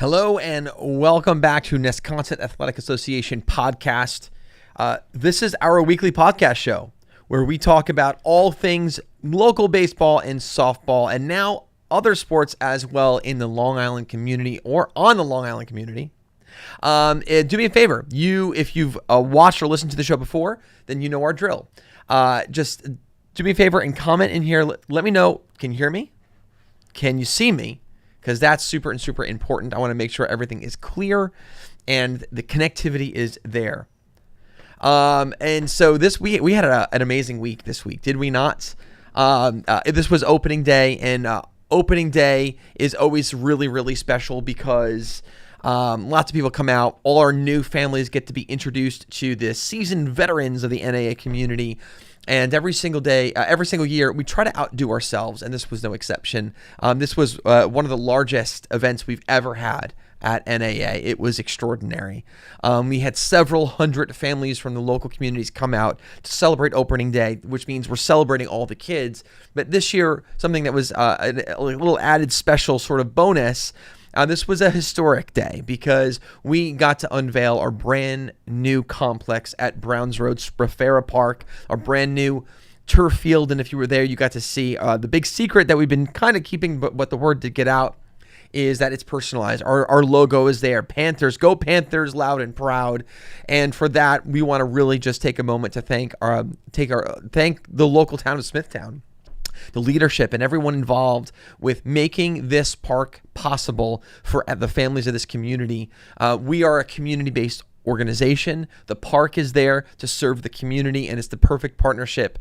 Hello and welcome back to Nesconset Athletic Association podcast. This is our weekly podcast show where we talk about all things local baseball and softball and now other sports as well in the Long Island community or on the Long Island community. Do me a favor. If you've watched or listened to the show before, then you know our drill. Just do me a favor and comment in here. Let me know, can you hear me? Can you see me? Because that's super important. I want to make sure everything is clear and the connectivity is there. And so we had an amazing week this week, did we not? This was opening day, and opening day is always really special because lots of people come out. All our new families get to be introduced to the seasoned veterans of the NAA community. And every single year, we try to outdo ourselves, and this was no exception. This was one of the largest events we've ever had at NAA. It was extraordinary. We had several hundred families from the local communities come out to celebrate opening day, which means we're celebrating all the kids. But this year, something that was a little added special sort of bonus. This was a historic day because we got to unveil our brand new complex at Browns Road, Sprafera Park, our brand new turf field. And if you were there, you got to see the big secret that we've been kind of keeping, but what the word did get out is that it's personalized. Our logo is there. Panthers, go Panthers, loud and proud. And for that, we want to really just take a moment to thank the local town of Smithtown, the leadership and everyone involved with making this park possible for the families of this community. We are a community-based organization. The park is there to serve the community, and it's the perfect partnership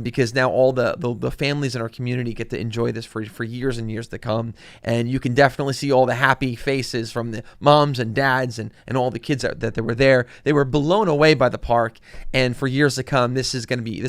because now all the families in our community get to enjoy this for years and years to come. And you can definitely see all the happy faces from the moms and dads and all the kids that were there. They were blown away by the park, and for years to come, this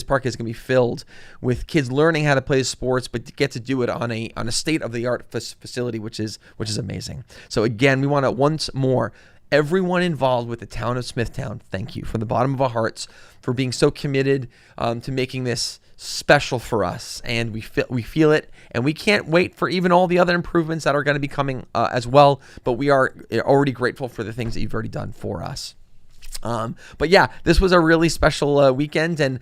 park is going to be filled with kids learning how to play sports, but to get to do it on a state-of-the-art facility, which is amazing. So again, we want to once more, everyone involved with the town of Smithtown, thank you from the bottom of our hearts for being so committed to making this special for us. And we feel it, and we can't wait for even all the other improvements that are going to be coming as well. But we are already grateful for the things that you've already done for us. But yeah, this was a really special weekend, and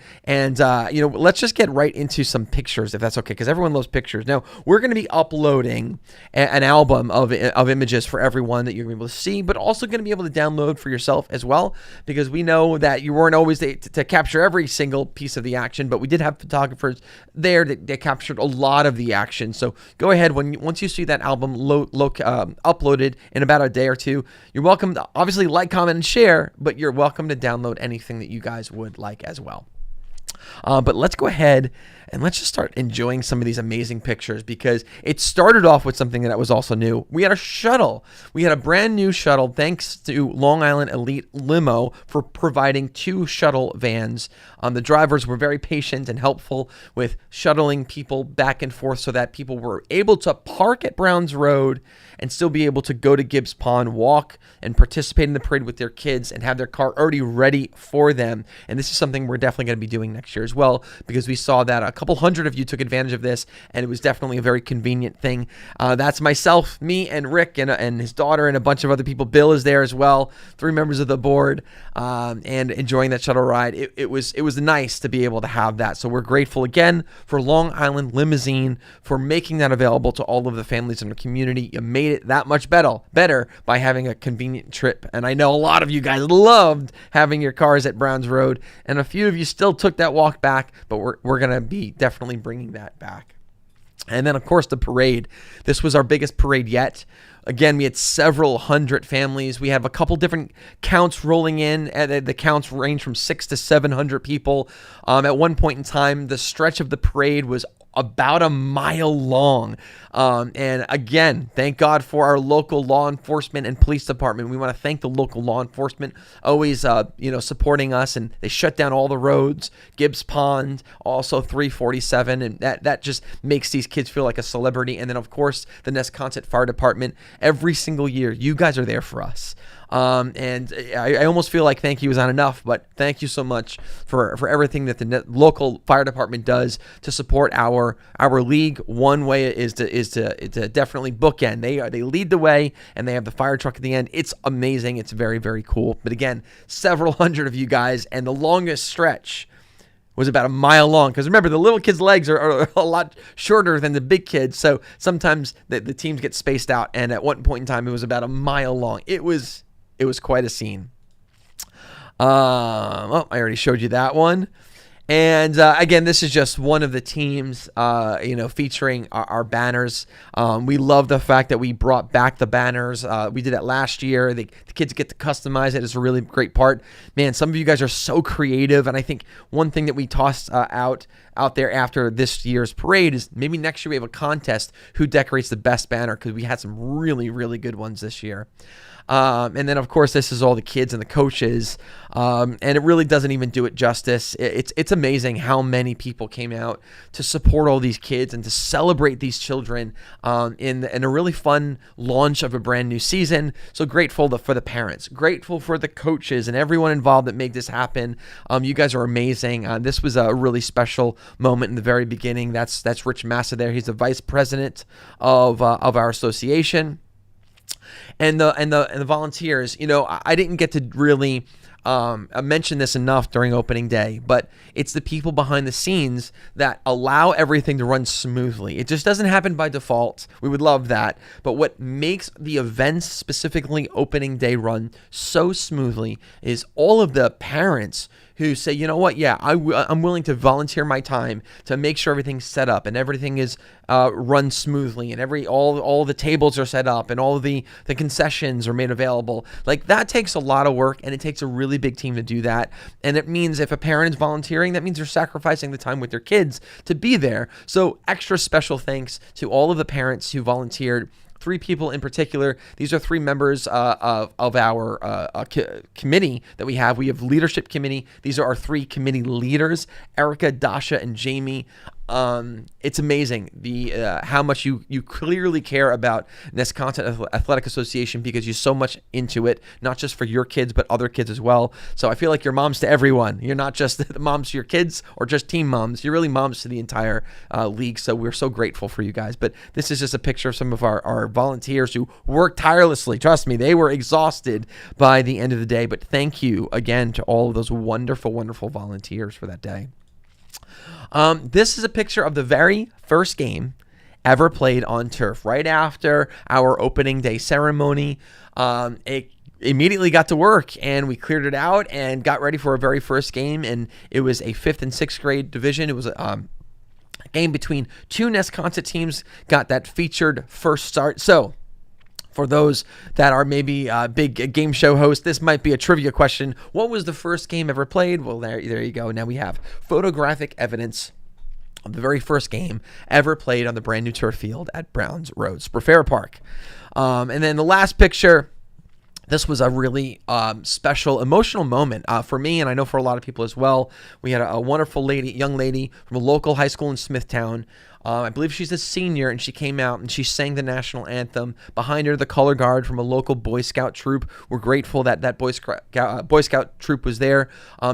let's just get right into some pictures, if that's okay, because everyone loves pictures. Now, we're going to be uploading an album of images for everyone that you're going to be able to see, but also going to be able to download for yourself as well, because we know that you weren't always to capture every single piece of the action, but we did have photographers there that captured a lot of the action. So go ahead, once you see that album uploaded in about a day or two, you're welcome to obviously like, comment, and share, but you're welcome to download anything that you guys would like as well. But let's go ahead and let's just start enjoying some of these amazing pictures, because it started off with something that was also new. We had a shuttle. We had a brand new shuttle, thanks to Long Island Elite Limo for providing 2 shuttle vans. The drivers were very patient and helpful with shuttling people back and forth so that people were able to park at Browns Road and still be able to go to Gibbs Pond, walk and participate in the parade with their kids and have their car already ready for them. And this is something we're definitely going to be doing next year as well, because we saw that a couple hundred of you took advantage of this, and it was definitely a very convenient thing. That's myself, me, and Rick, and his daughter, and a bunch of other people. Bill is there as well, 3 members of the board, and enjoying that shuttle ride. It was nice to be able to have that. So we're grateful again for Long Island Limousine for making that available to all of the families in the community. You made it that much better by having a convenient trip. And I know a lot of you guys loved having your cars at Browns Road, and a few of you still took that walk back, but we're going to be definitely bringing that back. And then, of course, the parade. This was our biggest parade yet. Again, we had several hundred families. We have a couple different counts rolling in. The counts range from 600 to 700 people. At one point in time, the stretch of the parade was about a mile long. And again, thank God for our local law enforcement and police department. We want to thank the local law enforcement, always supporting us, and they shut down all the roads, Gibbs Pond, also 347, and that just makes these kids feel like a celebrity. And then, of course, the Nesconset Fire Department. Every single year, you guys are there for us. And I almost feel like thank you is not enough, but thank you so much for everything that the local fire department does to support our league. One way is to definitely bookend. They lead the way, and they have the fire truck at the end. It's amazing. It's very, very cool. But again, several hundred of you guys, and the longest stretch was about a mile long. Because remember, the little kids' legs are a lot shorter than the big kids, so sometimes the teams get spaced out. And at one point in time, it was about a mile long. It was quite a scene. I already showed you that one. And again, this is just one of the teams, featuring our banners. We love the fact that we brought back the banners. We did that last year. The kids get to customize it. It's a really great part. Man, some of you guys are so creative. And I think one thing that we tossed out there after this year's parade is maybe next year we have a contest who decorates the best banner, because we had some really, really good ones this year. And then, of course, this is all the kids and the coaches, and it really doesn't even do it justice. It's amazing how many people came out to support all these kids and to celebrate these children in a really fun launch of a brand new season. So grateful for the parents, grateful for the coaches and everyone involved that made this happen. You guys are amazing. This was a really special moment in the very beginning. That's Rich Massa there. He's the vice president of our association. And the volunteers, I didn't get to really mention this enough during opening day, but it's the people behind the scenes that allow everything to run smoothly. It just doesn't happen by default. We would love that. But what makes the events, specifically opening day, run so smoothly is all of the parents who say, you know what, yeah, I'm willing to volunteer my time to make sure everything's set up and everything is run smoothly, and all the tables are set up and all the concessions are made available. Like, that takes a lot of work, and it takes a really big team to do that. And it means if a parent is volunteering, that means they're sacrificing the time with their kids to be there. So extra special thanks to all of the parents who volunteered. 3 people in particular. These are 3 members of our committee that we have. We have leadership committee. These are our 3 committee leaders, Erica, Dasha, and Jamie. It's amazing how much you clearly care about Nesconset Athletic Association, because you're so much into it, not just for your kids, but other kids as well. So I feel like you're moms to everyone. You're not just the moms to your kids or just team moms. You're really moms to the entire league. So we're so grateful for you guys. But this is just a picture of some of our volunteers who worked tirelessly. Trust me, they were exhausted by the end of the day. But thank you again to all of those wonderful, wonderful volunteers for that day. This is a picture of the very first game ever played on turf. Right after our opening day ceremony, it immediately got to work, and we cleared it out and got ready for our very first game. And it was a 5th and 6th grade division. It was a game between 2 Nesconset teams, got that featured first start. So for those that are maybe big game show hosts, this might be a trivia question. What was the first game ever played? Well, there you go. Now we have photographic evidence of the very first game ever played on the brand new turf field at Browns Road, Fair Park. And then the last picture, this was a really special, emotional moment for me, and I know for a lot of people as well. We had a wonderful young lady from a local high school in Smithtown. I believe she's a senior, and she came out and she sang the national anthem. Behind her, the color guard from a local Boy Scout troop. We're grateful that Boy Scout troop was there.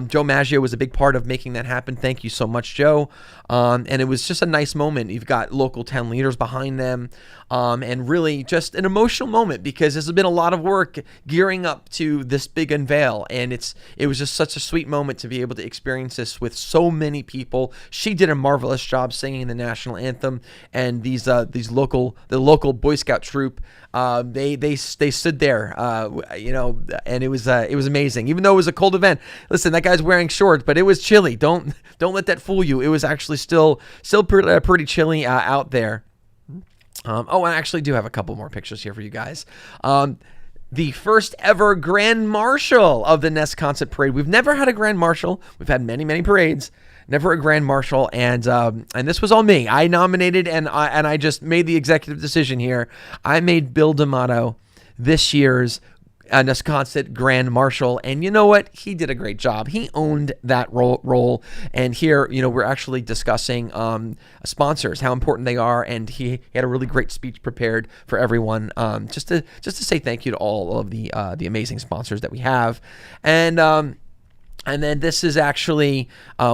Joe Maggio was a big part of making that happen. Thank you so much, Joe. And it was just a nice moment. You've got local town leaders behind them, and really just an emotional moment, because this has been a lot of work gearing up to this big unveil, and it was just such a sweet moment to be able to experience this with so many people. She did a marvelous job singing the national anthem, and the local Boy Scout troop, they stood there, and it was amazing. Even though it was a cold event, listen, that guy's wearing shorts, but it was chilly. Don't let that fool you. It was actually still pretty chilly out there. I actually do have a couple more pictures here for you guys. The first ever Grand Marshal of the Nesconset Parade. We've never had a Grand Marshal. We've had many, many parades. Never a Grand Marshal, and this was all me. I nominated, and I just made the executive decision here. I made Bill D'Amato this year's Nesconsett Grand Marshal, and you know what? He did a great job. He owned that role. And here, we're actually discussing sponsors, how important they are, and he had a really great speech prepared for everyone, just to say thank you to all of the amazing sponsors that we have, and then this is actually,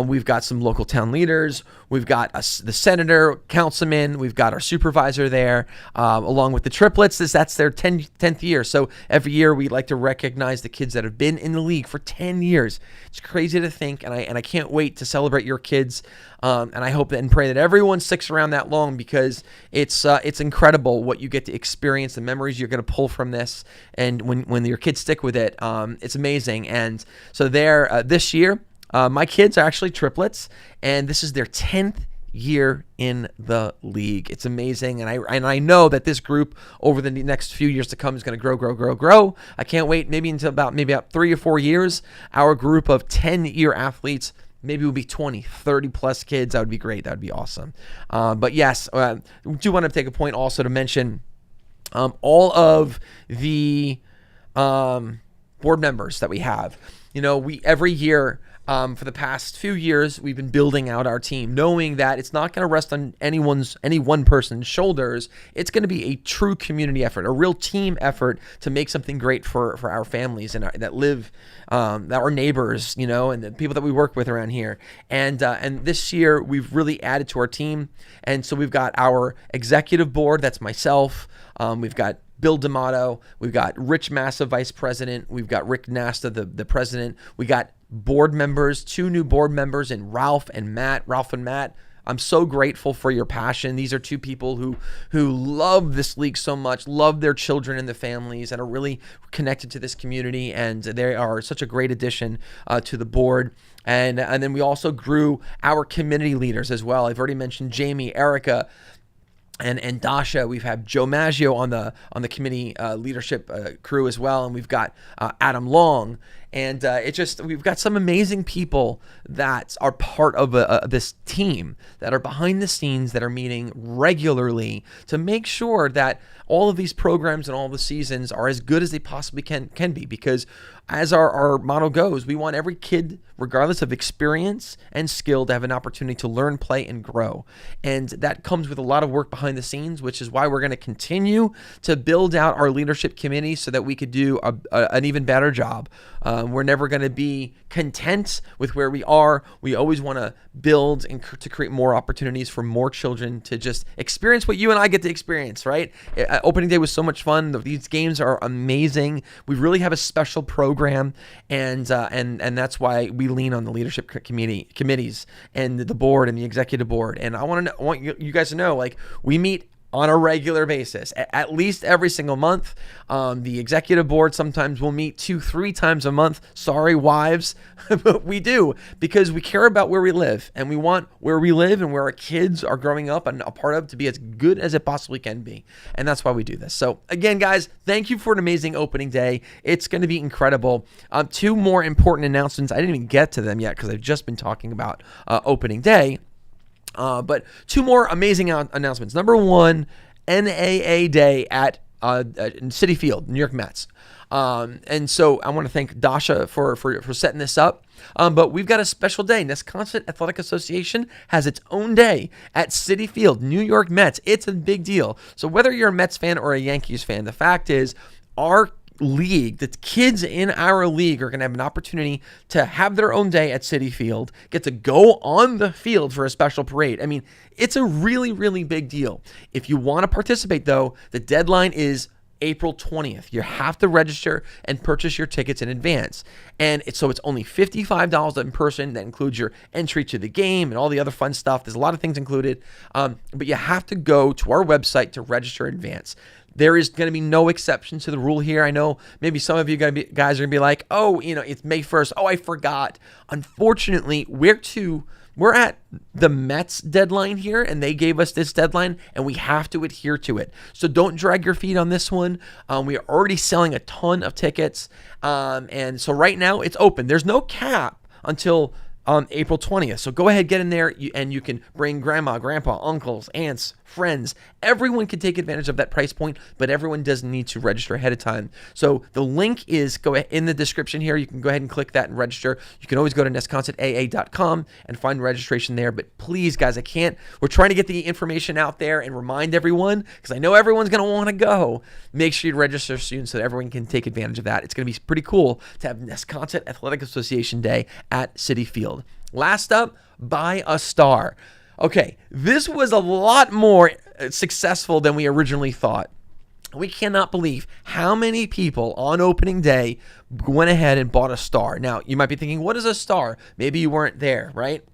we've got some local town leaders. We've got the senator, councilman. We've got our supervisor there, along with the triplets. That's their 10th year. So every year we like to recognize the kids that have been in the league for 10 years. It's crazy to think, and I can't wait to celebrate your kids. And I hope and pray that everyone sticks around that long, because it's incredible what you get to experience, the memories you're going to pull from this, and when your kids stick with it, it's amazing. And so this year, my kids are actually triplets, and this is their 10th year in the league. It's amazing, and I know that this group over the next few years to come is going to grow. I can't wait. Maybe until about 3 or 4 years, our group of 10-year athletes. Maybe it would be 20, 30 plus kids. That would be great. That would be awesome. But yes, we do want to take a point also to mention all of the board members that we have. We every year, for the past few years, we've been building out our team, knowing that it's not going to rest on any one person's shoulders. It's going to be a true community effort, a real team effort to make something great for our families and that live, that our neighbors, and the people that we work with around here. And this year we've really added to our team, and so we've got our executive board. That's myself. We've got Bill D'Amato, we've got Rich Massa, vice president, we've got Rick Nasta, the president, we got board members, 2 new board members, and Ralph and Matt. I'm so grateful for your passion. These are 2 people who love this league so much, love their children and the families, and are really connected to this community, and they are such a great addition to the board. And then we also grew our community leaders as well. I've already mentioned Jamie, Erica, and Dasha. We've had Joe Maggio on the committee leadership crew as well, and we've got Adam Long, and we've got some amazing people that are part of this team that are behind the scenes, that are meeting regularly to make sure that all of these programs and all the seasons are as good as they possibly can be, because as our motto goes, we want every kid, regardless of experience and skill, to have an opportunity to learn, play, and grow. And that comes with a lot of work behind the scenes, which is why we're going to continue to build out our leadership committee so that we could do an even better job. We're never going to be content with where we are. We always want to build and to create more opportunities for more children to just experience what you and I get to experience, right? Opening day was so much fun. These games are amazing. We really have a special program, and that's why we lean on the leadership committees and the board and the executive board. And I want you guys to know, like, we meet on a regular basis, at least every single month. The executive board sometimes will meet 2-3 times a month. Sorry, wives, but we do, because we care about where we live, and we want where we live and where our kids are growing up and a part of to be as good as it possibly can be. And that's why we do this. So again, guys, thank you for an amazing opening day. It's going to be incredible. 2 more important announcements. I didn't even get to them yet because I've just been talking about opening day. But 2 more amazing announcements. Number 1, NAA Day at Citifield, New York Mets. And so I want to thank Dasha for setting this up. But we've got a special day. Nesconsett Athletic Association has its own day at Citifield, New York Mets. It's a big deal. So whether you're a Mets fan or a Yankees fan, the fact is our league, the kids in our league are going to have an opportunity to have their own day at Citifield, get to go on the field for a special parade. I mean, it's a really, really big deal. If you want to participate, though, the deadline is April 20th. You have to register and purchase your tickets in advance. And it's only $55 in person. That includes your entry to the game and all the other fun stuff. There's a lot of things included. But you have to go to our website to register in advance. There is going to be no exception to the rule here. I know maybe some of you guys are going to be like, oh, it's May 1st. Oh, I forgot. Unfortunately, we're at the Mets deadline here, and they gave us this deadline, and we have to adhere to it. So don't drag your feet on this one. We are already selling a ton of tickets. And so right now it's open. There's no cap until April 20th. So go ahead, get in there, and you can bring grandma, grandpa, uncles, aunts, friends. Everyone can take advantage of that price point, but everyone does need to register ahead of time. So the link is in the description here. You can go ahead and click that and register. You can always go to nesconcertaa.com and find registration there. But please, guys, we're trying to get the information out there and remind everyone, because I know everyone's going to want to go. Make sure you register soon so that everyone can take advantage of that. It's going to be pretty cool to have Nesconset Athletic Association Day at Citifield. Last up, buy a star. Okay, this was a lot more successful than we originally thought. We cannot believe how many people on opening day went ahead and bought a star. Now, you might be thinking, what is a star? Maybe you weren't there, right?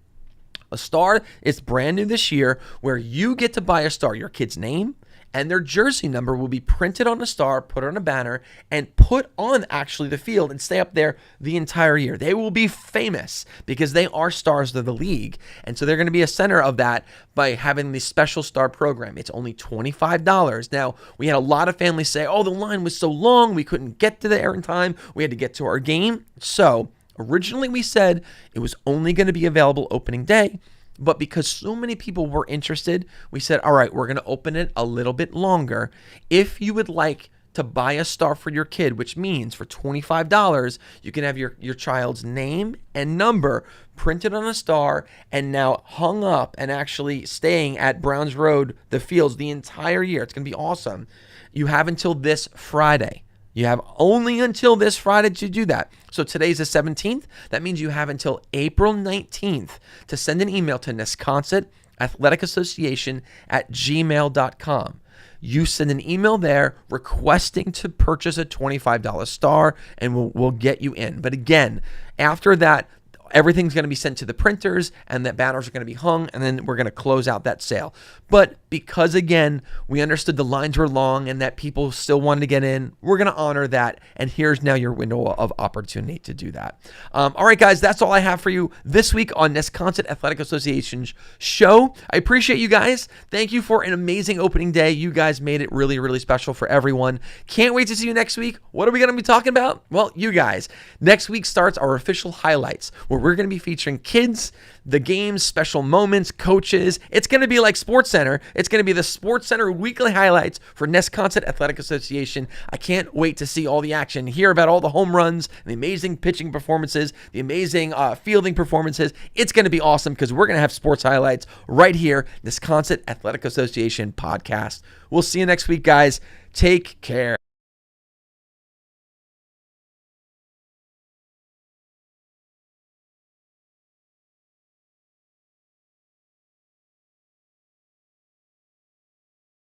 A star is brand new this year, where you get to buy a star. Your kid's name and their jersey number will be printed on a star, put on a banner, and put on actually the field and stay up there the entire year. They will be famous because they are stars of the league. And so they're going to be a center of that by having this special star program. It's only $25. Now, we had a lot of families say, oh, the line was so long, we couldn't get to there in time. We had to get to our game. So originally we said it was only going to be available opening day. But because so many people were interested, we said, all right, we're going to open it a little bit longer. If you would like to buy a star for your kid, which means for $25, you can have your child's name and number printed on a star and now hung up and actually staying at Browns Road, the fields, the entire year. It's going to be awesome. You have until this Friday. You have only until this Friday to do that. So today's the 17th. That means you have until April 19th to send an email to Nesconset Athletic Association at gmail.com. You send an email there requesting to purchase a $25 star, and we'll get you in. But again, after that, everything's going to be sent to the printers, and that banners are going to be hung, and then we're going to close out that sale. But because, again, we understood the lines were long and that people still wanted to get in, we're going to honor that, and here's now your window of opportunity to do that. All right, guys, that's all I have for you this week on Nesconset Athletic Association's show. I appreciate you guys. Thank you for an amazing opening day. You guys made it really, really special for everyone. Can't wait to see you next week. What are we going to be talking about? Well, you guys, next week starts our official highlights, where we're going to be featuring kids, the games, special moments, coaches. It's going to be like SportsCenter. It's going to be the SportsCenter weekly highlights for Nesconset Athletic Association. I can't wait to see all the action, hear about all the home runs, the amazing pitching performances, the amazing fielding performances. It's going to be awesome because we're going to have sports highlights right here, Nesconset Athletic Association podcast. We'll see you next week, guys. Take care.